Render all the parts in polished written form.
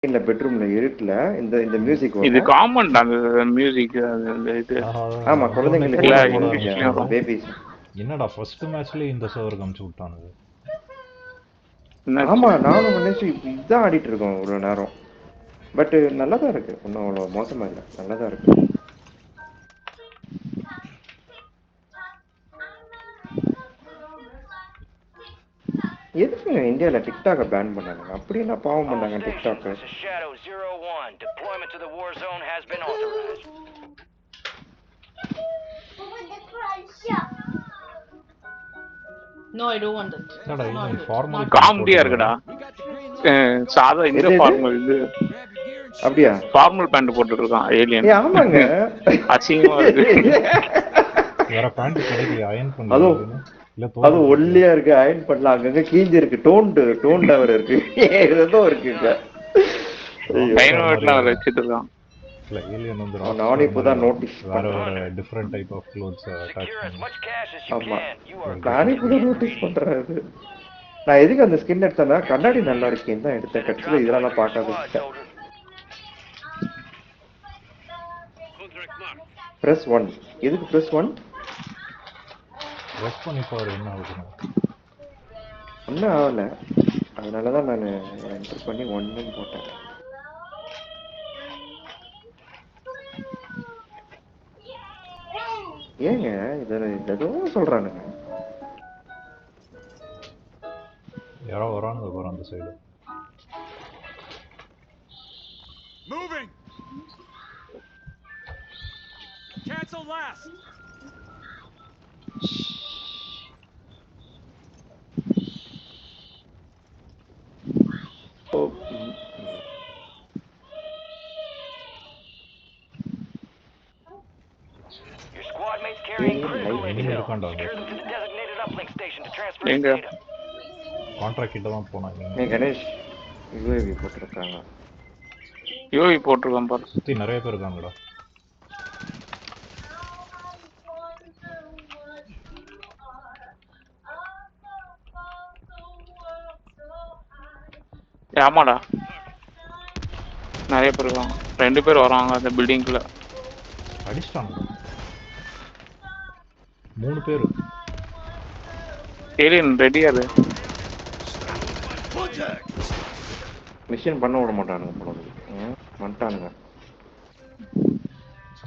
இந்த பெட்ரூம்ல இருட்டுல இந்த இந்த மியூசிக் இது வரும். காமன் அந்த மியூசிக் அது இது. ஆமா, குழந்தைங்களுக்கு எல்லா எல்லாம் போடுவாங்க. இங்கிலீஷ்லயும் வரும். பேபிஸ். என்னடா ஃபர்ஸ்ட் மேட்ச்லயே இந்த சர்வர் காமிச்சு விட்டானுங்க. ஆமா, நானும் நினைச்சு இதுதான் ஆடிட்டு இருக்கோம் ஒரு நேரம். பட் நல்லா தான் இருக்கு, ஒன்றும் அவ்வளோ மோசமா இல்லை, நல்லா தான் இருக்கு. எதுக்குங்க இந்தியாவில் டிக்டாக்கை பேன் பண்ணாங்க? அப்படி என்ன பாவம் பண்ணாங்க TikTok? No, I don't want that. என்னடா இது ஃபார்மல் காமெடியா இருக்குடா. சாதா இந்த ஃபார்மல் இது அப்படியா? ஃபார்மல் பேண்ட் போட்டுட்டு இருக்கான் ஏலியன். ஆமாங்க, அசிங்கமா இருக்கு. வேற பேண்ட் கிடைக்கல அயர்ன் பண்ணி. அது ஒல்லியா இருக்கு, அயர்ன் பண்ணலாம். அங்கங்க கீஞ்சி இருக்கு, டோன் டவர் இருக்கு, ஏதோ இருக்குங்க. டைனோமெட்லாம் வச்சிட்டு இருக்கான். இல்ல ஏலியன் வந்து நானே இப்போதான் நோட்டீஸ் வேற different type of clothes attach பண்ணி. ஆமா, நானே இப்போதான் நோட்டீஸ் பண்றேன். அது நான் எதுக்கு அந்த ஸ்கின் எடுத்தேன்னா கண்ணாடி நல்லா இருக்கேன்னு தான் எடுத்தேன். கட்சியில் இதெல்லாம் பார்க்காத. ப்ரெஸ் 1. எதுக்கு ப்ரெஸ் 1? ப்ரெஸ் பண்ணி பாரு என்ன ஆகுது. ஒன்றும் ஆகலை, அதனால தான் நான் என்டர் பண்ணி 1ன்னு போட்டேன். ஏங்க இதில் ஏதோ சொல்கிறானுங்க. யாரோ வரானுங்க பாரு அந்த side. Cancel last. Your squad mates carrying critical intel. Secure them to the designated uplink station to transfer the data. Contract கிட்ட தான் போனாங்க. கணேஷ் யூஏவி போட்டிருக்காங்க. யூஏவி போட்டிருக்கான் பாரு. சுத்தி நிறைய பேர் இருக்காங்கடா. ஆமாடா, நிறைய பேர் இருக்காங்க. 2 பேர் வராங்க அந்த பில்டிங்ல. அடிச்சிட்டாங்க 3 பேர். ஏலியன் ரெடியா இரு. மிஷன் பண்ண விட மாட்டானுங்க போல வந்துட்டானுங்க.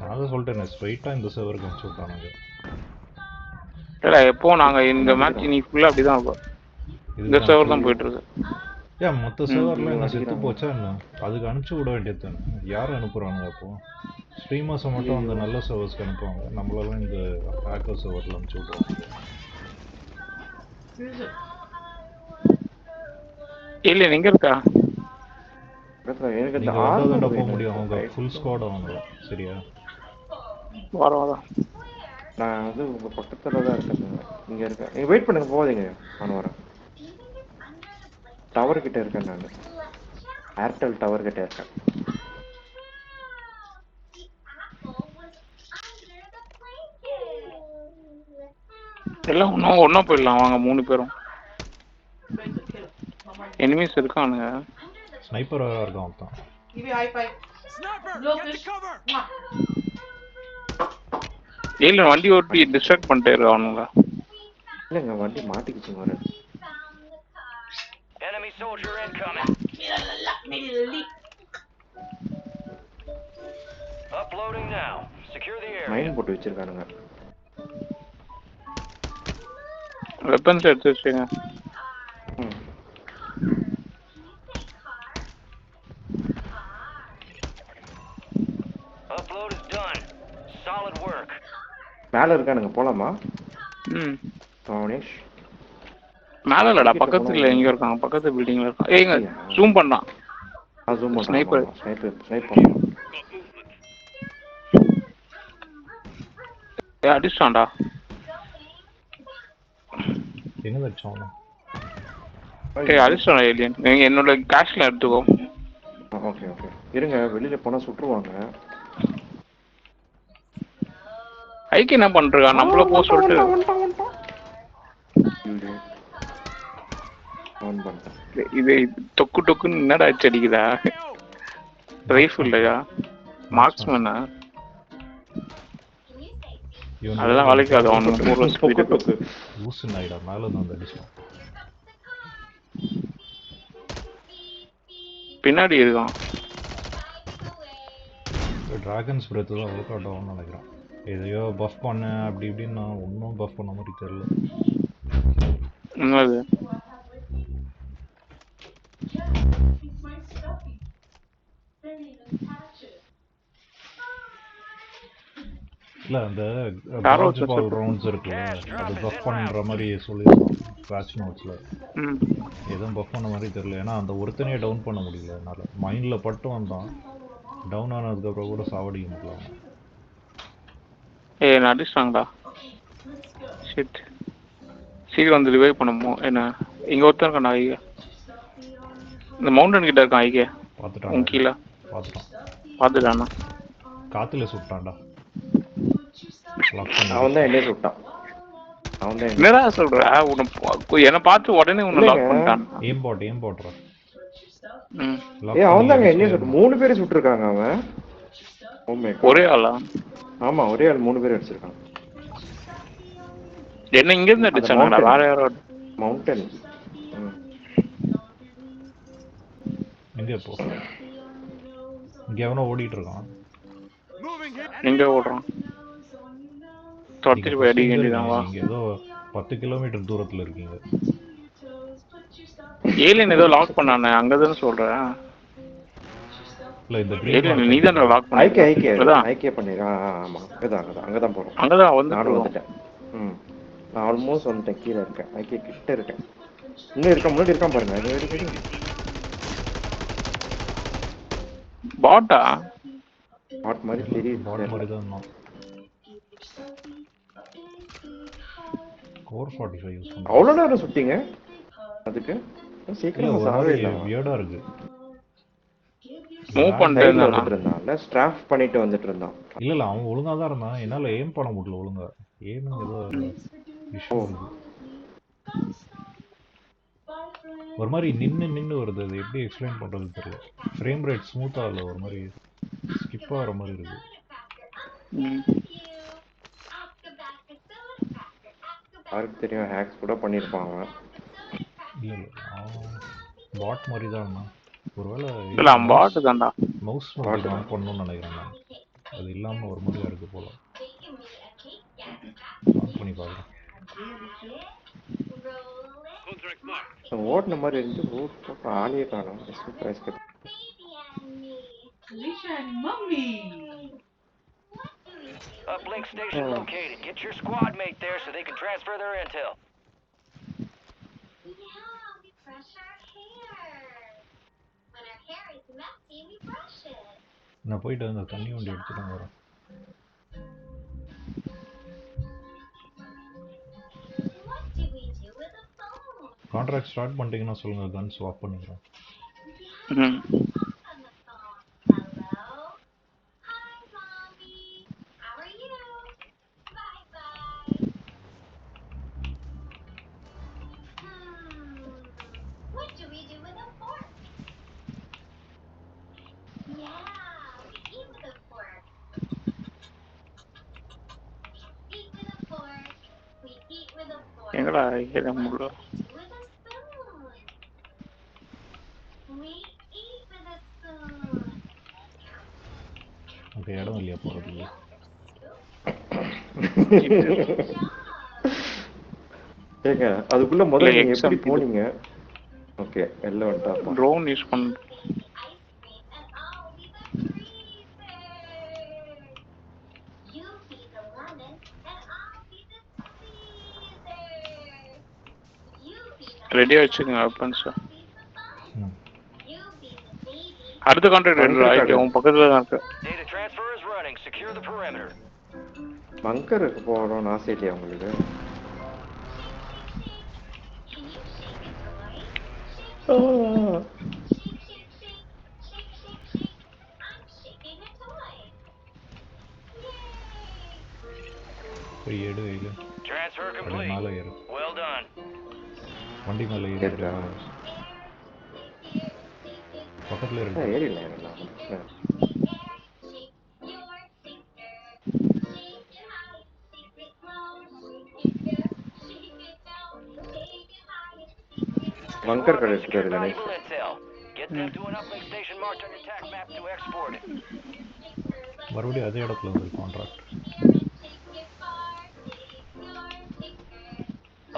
நான் சொல்லிட்டேன் ஸ்ட்ரைட்டா இந்த சர்வருக்கு அனுப்பிச்சு விட்டானுங்க. இல்ல எப்போ நாங்க இந்த மேட்ச் நீ ஃபுல்லா அப்படிதான் இருக்கும். இந்த சர்வர் தான் போயிட்டு இருக்கு. ஏன் மொத்த சர்வர்ல என்ன செத்து போச்சா என்ன? அதுக்கு அனுப்பிச்சு விட வேண்டியது தானே. யார் அனுப்புறானுங்க அப்போ? ஸ்ட்ரீமர்ஸை மட்டும் அந்த நல்ல சர்வர்ஸ்க்கு அனுப்புவாங்க, நம்மளால இந்த ஹேக்கர் சர்வர்ல அனுப்பிச்சு விடுவாங்க. ஏலியன் எங்க இருக்கா? எனக்கு நீங்க வந்தாதான் போக முடியும். அவங்க ஃபுல் ஸ்குவாட் அவங்க. சரியா வர நான் வந்து உங்க பக்கத்துல தான் இருக்கேன். இங்க இருக்கேன், நீங்க வெயிட் பண்ணுங்க, போகாதீங்க, நான் வரேன். டவர் கிட்ட இருக்கேன், நான் ஏர்டெல் டவர் கிட்ட இருக்கேன். எல்லாம் ஒன்னா போயிடலாம் வாங்க. 3 பேரும் எனிமீஸ் இருக்கானுங்க. ஸ்னைப்பர் வேற இருக்கான் ஒருத்தன். ஏலியன் வண்டி ஓட்டி டிஸ்ட்ராக்ட் பண்ணிட்டே இருக்கானுங்க. இல்லங்க வண்டி மாட்டிக்கிச்சு வர. Enemy soldier incoming. Uploading now. Secure the area. மைன் போட்டு வச்சிருக்கானுங்க. வெப்பன்ஸ் எடுத்து வச்சுங்க. Upload is done. Solid work. மேல இருக்கானுங்க, போலாமா? கணேஷ் மேல இல்லடா, பக்கத்துல எங்க இருக்காங்க? பக்கத்து பில்டிங்ல இருக்கான். ஏங்க ஜூம் பண்ணான். ஜூம் பண்ணான். ஸ்னைப்பர் பண்ணான். அடிச்சான்டா. எங்க அடிச்சான்? அடிச்சான் ஏலியன். நீங்க என்னோட கேஷ்ல எடுத்துக்கோ. ஓகே ஓகே, இருங்க, வெளியில போனா சுட்டுருவாங்க. ஐக்கு என்ன பண்றான்? நம்மள போ சொல்லிட்டு இது தொக்கு டொக்குன்னு என்னடா அடிக்குதா? ரைஃபிள் இல்லையா மார்க்ஸ்மேனா அதெல்லாம் இவன் வேலைக்காது அவன் 3 ஸ்பீடு லூசு நாயிடா மேல இருந்து வந்து அடிச்சான். பின்னாடி இருக்கான். டிராகன்ஸ் பிரெத் தான் ஒர்க் அவுட் ஆகும்னு நினைக்கிறேன். எதையோ பஃப் பண்ண அப்படி இப்படின்னு நான் ஒன்றும் பஃப் பண்ண மாதிரி தெரியல. என்னது இல்லை அந்த யாரோ பால் ஒருத்தர் ரவுண்ட்ஸ் இருக்குல்ல அது பஃப் பண்ணுற மாதிரி சொல்லியிருந்தோம் பேட்ச் நோட்ஸில். ம் எதுவும் பஃப் பண்ண மாதிரி தெரியல. ஏன்னா அந்த ஒருத்தனையே டவுன் பண்ண முடியல என்னால். மைண்டில் பட்டு வந்தான், டவுன் ஆனதுக்கப்புறம் கூட சாவடிக்க முடியல அவனை. என்ன அடிச்சிட்டாங்கடா. ஷிட் சீக்கிரம் வந்து ரிவைவ் பண்ணுமோ என்ன. இங்கே ஒருத்தன் இருக்கான் ஐயா, இந்த மவுண்டன் கிட்ட இருக்கான் ஐயா. பார்த்துட்டான் உன் கீழே பார்த்துட்டான். பார்த்துட்டானா? காற்றுல சுட்டான்டா. அவன் தான் என்னைய சுட்டான். அவன் தான் என்னடா சொல்ற? என்னை பார்த்து உடனே உன்னை லாக் பண்ணிட்டான். ஏம் போட்டுறா. அவன் தாங்க என்னைய சுட்டு 3 பேரை சுட்டுருக்காங்க அவன். ஒரே ஆளா? ஆமா ஒரே ஆள் 3 பேர் அடிச்சிருக்கான். என்ன இங்க இருந்து அடிச்சாங்கடா? வேற யாரோ மவுண்டன். எங்க போ? இங்க எவனோ ஓடிட்டு இருக்கான். எங்க ஓடுறான்? தொட்டிட்டு போய் அடிக்க வேண்டியதான். வா, நீங்க ஏதோ 10 கிலோமீட்டர் தூரத்துல இருக்கீங்க. ஏலியன் ஏதோ லாக் பண்ணானே, அங்கதானே சொல்றேன். இல்ல இந்த ஏலியன் நீ தான் லாக் பண்ண. ஐகே பண்ணிரா. ஆமா அங்கதான் போறோம். அங்கதான் வந்து நானும் வந்துட்டேன். நான் ஆல்மோஸ்ட் வந்துட்டேன். கீழே இருக்கேன். ஐகே கிட்ட இருக்கேன். இன்னும் இருக்க முன்னாடி இருக்கான் பாருங்க. பாட்டா? பாட் மாதிரி தெரியுது. பாட் மாதிரி தான். கோர் 45 யூஸ் பண்ணு. அவ்வளவு நேரம் சுட்டிங்க அதுக்கு? சீக்கிரமா சாவே இல்ல. வியர்டா இருக்கு. மூவ் பண்ணிட்டு இருந்தான்ல, ஸ்ட்ராஃப் பண்ணிட்டு வந்துட்டு இருந்தான். இல்ல அவன் ஒழுங்கா தான் இருந்தான். என்னால எய்ம் பண்ண முடியல ஒழுங்கா. எய்மிங் ஏதோ இஷ்யூ இருக்கு. ஒரு மாதிரி நின்னு வருது. அது எப்படி எக்ஸ்பிளைன் பண்றது தெரியல. ஃப்ரேம் ரேட் ஸ்மூத்தா இல்ல, ஒரு மாதிரி ஸ்கிப் ஆகிற மாதிரி இருக்கு. யாருக்கு தெரியும், ஹேக்ஸ் கூட பண்ணிருப்பாங்க. இல்ல பாட் மாதிரி தான். ஒருவேளை இல்ல பாட் தான்டா. மவுஸ் பாட் ஆன் பண்ணனும்னு நினைக்கிறேன் நான். அது இல்லாம ஒரு மாதிரியா இருக்கு போல. ஆன் பண்ணி பாருங்க. ஓட்ன மாதிரி இருந்து ரூட் போட்டு ஆளியே காணோம். Uplink station located. Get your squad mate there so they can transfer their intel. நான் போயிட்டு அந்த தண்ணி வண்டி எடுத்துட்டு வரேன். கான்ட்ராக்ட் ஸ்டார்ட் பண்ணிட்டீங்கன்னா சொல்லுங்க, கன் ஸ்வாப் பண்ணிக்கிறேன். எங்கடா ஏற முடியல. ஓகே, இடம் இல்லையா போகிறதுக்கு? ஏங்க அதுக்குள்ள முதல்ல நீங்க எப்படி போனீங்க? ஓகே, எல்லாம் வந்துட்டா. ட்ரோன் யூஸ் பண்ணு. ரெடியா வச்சுக்கோங்க வெப்பன்ஸ். அடுத்த கான்ட்ராக்ட் உன் பக்கத்துல தான் இருக்கு. Data transfer is running. Secure the perimeter. பங்கருக்கு போறோம். ஆசை இல்லையா உங்களுக்கு? போய் எடு இல்ல. Transfer complete. மேலே ஏறு. Well done. வண்டி மேலே ஏறு. பக்கத்துல இருக்கு. ஏறிடலாம். பங்கர் கடை Secure எடுத்துக்காரு Ganesh. valuable intel. Get them to an uplink station marked on your tac map to export it. மறுபடியும் அதே இடத்துல வந்து contract.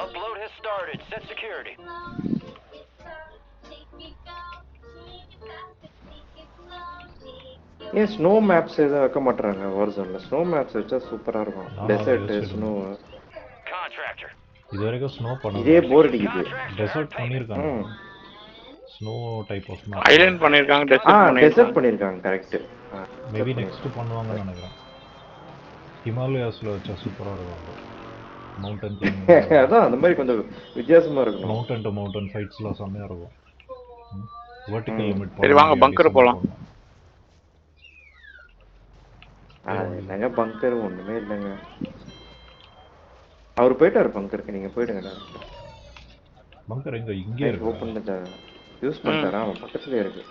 Upload has started. Set security. ஏன் ஸ்னோ மேப்ஸ் எதுவும் வைக்க மாட்டாங்க வார்சோன்ல? ஸ்னோ மேப்ஸ் வச்சா சூப்பரா இருக்கும். Desert snow. Contractor. இது வரைக்கும் ஸ்னோ பண்ணல. இதே போர் அடிக்குது. டெசர்ட் பண்ணிருக்காங்க. Snow type of map. Island பண்ணிருக்காங்க, டெசர்ட் டெசர்ட் பண்ணிருக்காங்க. கரெக்ட். மேபி நெக்ஸ்ட் பண்ணுவாங்கன்னு நினைக்கிறேன். ஹிமாலயாஸ்ல வச்சா சூப்பரா இருக்கும். Mountain climbing. அதான் அந்த மாதிரி கொஞ்சம் வித்தியாசமா இருக்கும். மவுண்டன் டு மவுண்டன் ஃபைட்ஸ்லாம் செமையா இருக்கும். Vertical limit. சரி வாங்க பங்கர் போலாம். என்னங்க பங்கர் ஒண்ணுமே இல்லைங்க. அவர் போயிட்டாரு பங்கருக்கு, நீங்க போயிடுங்க. பங்கர் எங்க? இங்கே இருக்கு. ஓபன் பண்ணி யூஸ் பண்ணிட்டாரா? அவன் பக்கத்துலயே இருக்கு.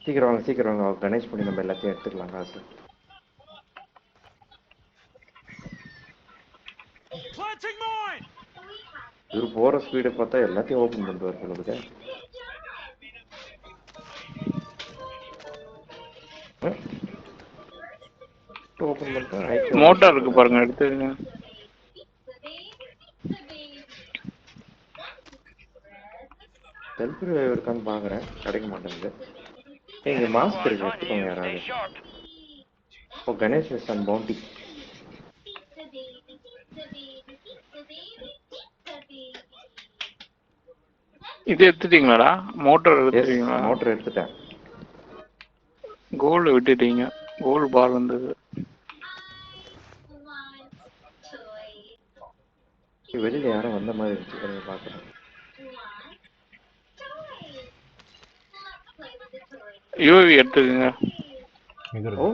சீக்கிரம் வாங்க சீக்கிரம் வாங்க. அவர் கணேஷ் பண்ணி நம்ம எல்லாத்தையும் எடுத்துக்கலாம் காசு. இவர் போற ஸ்பீடை பார்த்தா எல்லாத்தையும் ஓபன் பண்ணிட்டு வர சொல்லுது. ஓபன் பண்ணிட்டா மோட்டார் இருக்கு பாருங்க, எடுத்துங்க. செல்ஃபி டிரைவ் இருக்கான்னு பாக்குறேன், கிடைக்க மாட்டேங்குது. இங்க மாஸ்க் இருக்கு, எடுத்துக்கோங்க யாராவது. ஓ கணேஷ் சன் பவுண்டி. இது எடுத்துட்டீங்களாடா? மோட்டார் எடுத்துட்டீங்களா? மோட்டார் எடுத்துட்டேன். கோல்டு விட்டுட்டீங்க. கோல்டு பார் வந்தது. வெளியில யாரும் வந்த மாதிரி இருந்துச்சு, பாக்குறேன். யூவி எடுத்துக்கங்க.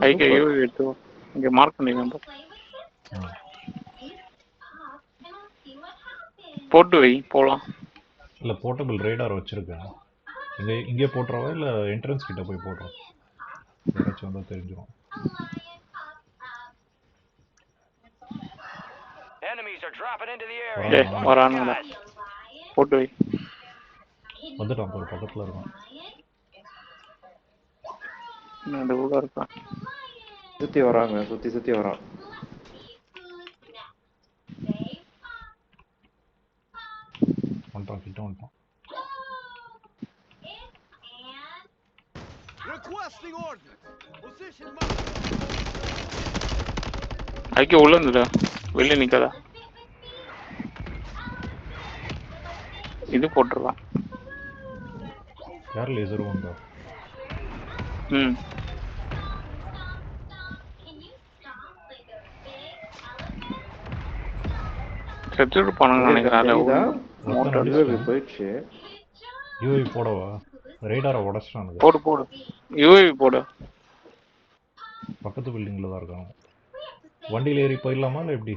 ஐகே யூவி எடுத்து இங்க மார்க் பண்ணிக்கங்க. போட்டு வை போலாம். இல்ல போர்ட்டபிள் ரேடார் வச்சிருக்கேன். இங்கே போட்டுறவா இல்ல என்ட்ரன்ஸ் கிட்ட போய் போடுறோம்? யாராச்சும் வந்தா தெரிஞ்சிடும். Enemies are dropping into the area. வரானுடா. போட்டு வை. வந்துட்டான் பாரு, பக்கத்துல இருக்கான். நான் உள்ள இருக்கான். சுத்தி வராங்க, சுத்தி வரான். வந்துட்டான், கிட்ட வந்துட்டான். ஐகே உள்ள இருந்துடா, வெளியே நிக்காதா. இது போட்டுருவான். யார் லேசரும் உண்டா? செத்துட்டு போனாங்க நினைக்கிறேன். போயிடுச்சு. யூவி போடவா? ரேடாரை உடச்சிட்டானுங்க. போடு போடு, யூவி போடு. பக்கத்து பில்டிங்ல தான் இருக்காங்க. வண்டியில ஏறி போயிடலாமா இல்லை எப்படி?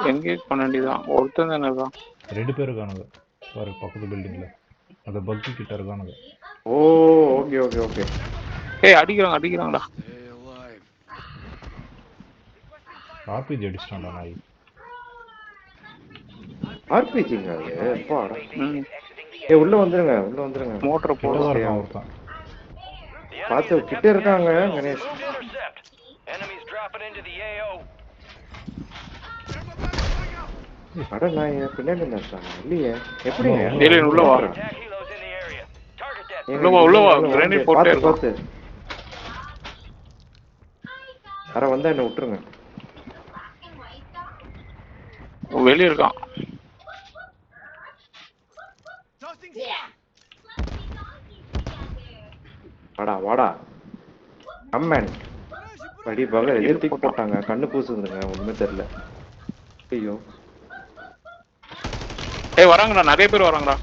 எங்கேஜ் பண்ண வேண்டியதான். ஒருத்தன் தானே இருக்கான். 2 பேர் இருக்கானுங்க பாரு பக்கத்து பில்டிங்ல. அந்த பக்கி கிட்ட இருக்கானுங்க. ஓ ஓகே ஓகே ஓகே. ஏய் அடிக்கிறாங்கடா. ஆர்பிஜி அடிச்சிட்டான்டா நாய். ஆர்பிஜிங்க அது பாடா. ஏய் உள்ள வந்துருங்க. மோட்டர் போடுறா ஒருத்தன். பாத்து கிட்ட இருக்காங்க Ganesh. Enemies dropping into the AO. அட நான் பின்னாடி நின்னுட்டாங்க. இல்லையே. எப்படிங்க? டேய் உள்ள வா. உள்ள வா. கிரேனேட் போட்டே பாத்து. அட வந்தா என்ன விட்டுருங்க. வெளிய இருக்கான். வாடா அம்மன் படி பக எதிர்த்து போட்டாங்க. கண்ணு பூசுதுங்க, ஒண்ணுமே தெரியல. ஐயோ ஏய் வராங்கடா, நிறைய பேர் வராங்கடா.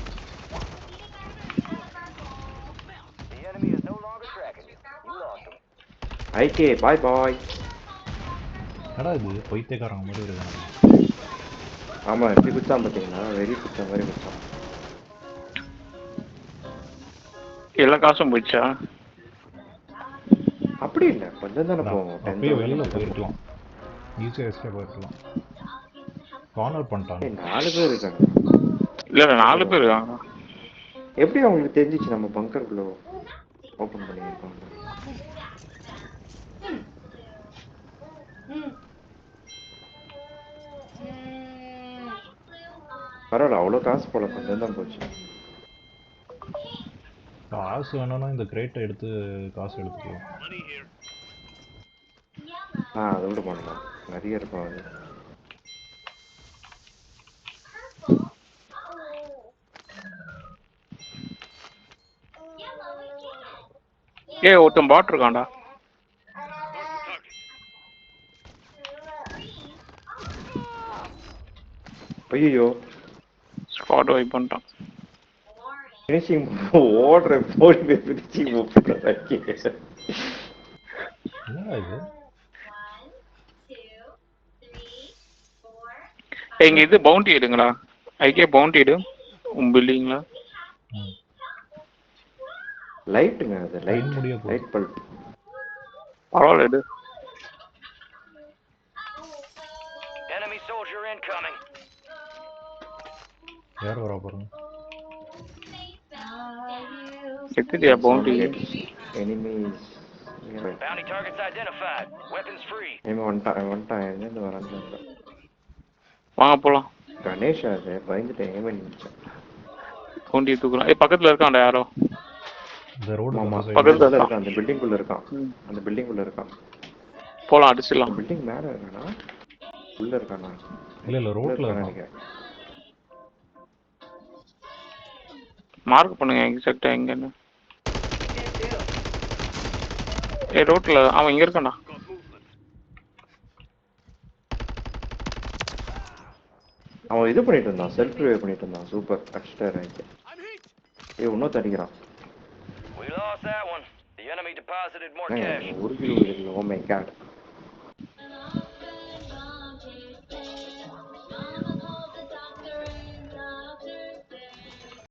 ஐகே பாய். அடா இது பைத்தியக்காரங்க மாதிரி இருக்காங்க. ஆமா எப்படி குச்சான் பாத்தீங்களா? வெரி குச்சா மாதிரி குச்சான். எல்லா காசும் போயிடுச்சா? அப்படி இல்ல கொஞ்சம் தானே போவோம். அப்பயே வெளியில போயிருக்கலாம், ஈஸியாக எஸ்கேப் ஆயிருக்கலாம். கார்னர் பண்ணிட்டாங்க. 4 பேர் இருக்காங்க. இல்ல 4 பேர் இருக்காங்க. எப்படி அவங்களுக்கு தெரிஞ்சிச்சு நம்ம பங்கருக்குள்ள ஓபன் பண்ணியிருக்கோம்? பரவாயில்ல, அவ்வளோ காசு போல, கொஞ்சம் தான் போச்சு. காசு வேணும்னா இந்த கிரேட்டை எடுத்து காசு எடுத்துக்கலாம். அதை விட பண்ணலாம், நிறைய இருக்கும் அது. ஒருத்தன் பாட் இருக்கான்டா. ஐயோ, ஸ்குவாட் வைப் பண்ணிட்டான். ஃபினிஷிங் ஓடுற போய் ஃபினிஷிங் என்னடா இது? இங்க இது பவுண்டி எடுங்களா? ஐகே பவுண்டி எடு பில்டிங்ல. லைட்டுங்க, அது லைட் பல்ப். பரவாயில்ல எடு. Enemy soldier incoming. யார் வரா பாருங்க. எத்தியா பவுண்டி எடு. Enemies. Bounty targets identified. Weapons free. வந்துட்டான் எங்க வராங்க. வாங்க போலாம். கணேஷ் அது பயந்துட்டு ஏன் நினைச்சேன். பவுண்டி தூக்குறான். பக்கத்துல இருக்கான்டா யாரோ. இந்த ரோடு பக்கத்துல இருக்கான், அந்த பில்டிங்குள்ள இருக்கான். அந்த பில்டிங்குள்ள இருக்கான். போலாம், அடிச்சிடலாம். பில்டிங் மேல இருக்கானா உள்ள இருக்கானா? இல்ல ரோட்ல இருக்கான். மார்க் பண்ணுங்க எக்ஸாக்ட்டா எங்கன்னு. ரோட்ல அவன் இங்க இருக்கான்டா. அவன் இது பண்ணிட்டு இருந்தான், செல்ஃப் ரிவைவ் பண்ணிட்டு இருந்தான். சூப்பர், அடிச்சிட்டாரு. இன்னும் தடிக்கிறான். We lost that one. The enemy deposited more cash. ஒரு கிலோ. Oh my God.